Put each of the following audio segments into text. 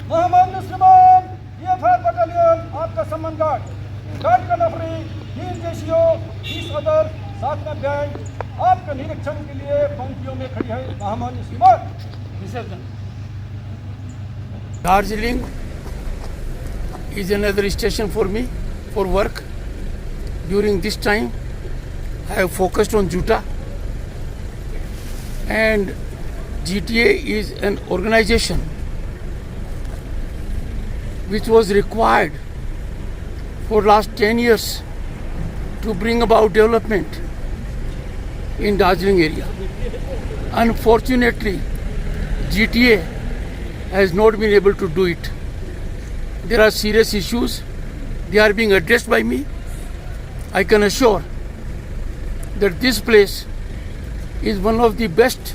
महामान्य श्रीमान DFR battalion आपका सम्मान गार्ड का नफरी, हीर जेशियो, 20 अदर साथ में बैंड आपके निरीक्षण के लिए पंक्तियों में खड़ी है। महामान्य श्रीमान विसर्जन। Darjeeling is another station for me for work. During this time, I have focused on JUTA, and GTA is an organization which was required for last 10 years to bring about development in Darjeeling area. Unfortunately, GTA has not been able to do it. There are serious issues. They are being addressed by me. I can assure that this place is one of the best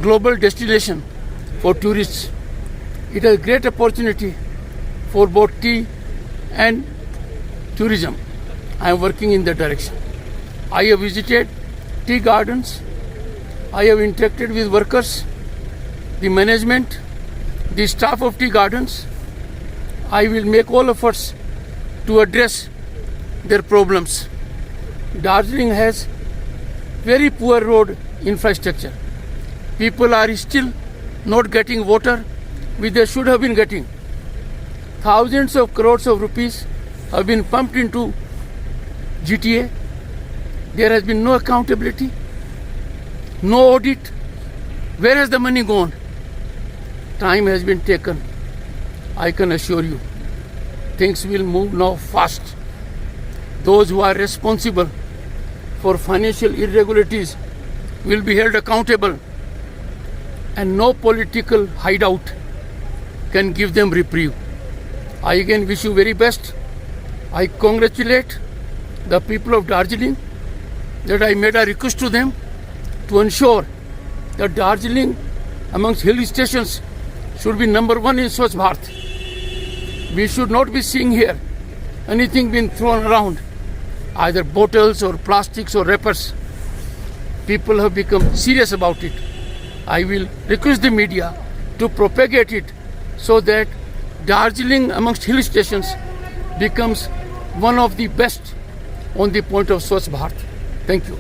global destination for tourists. It has great opportunity for both tea and tourism. I am working in that direction. I have visited tea gardens. I have interacted with workers, the management, the staff of tea gardens. I will make all efforts to address their problems. Darjeeling has very poor road infrastructure. People are still not getting water which they should have been getting. Thousands of crores of rupees have been pumped into GTA. There has been no accountability, no audit. Where has the money gone? Time has been taken. I can assure you, things will move now fast. Those who are responsible for financial irregularities will be held accountable, and no political hideout can give them reprieve. I again wish you very best. I congratulate the people of Darjeeling that I made a request to them to ensure that Darjeeling amongst hill stations should be number one in Swachh Bharat. We should not be seeing here anything being thrown around, either bottles or plastics or wrappers. People have become serious about it. I will request the media to propagate it so that Darjeeling amongst hill stations becomes one of the best on the point of Swachh Bharat. Thank you.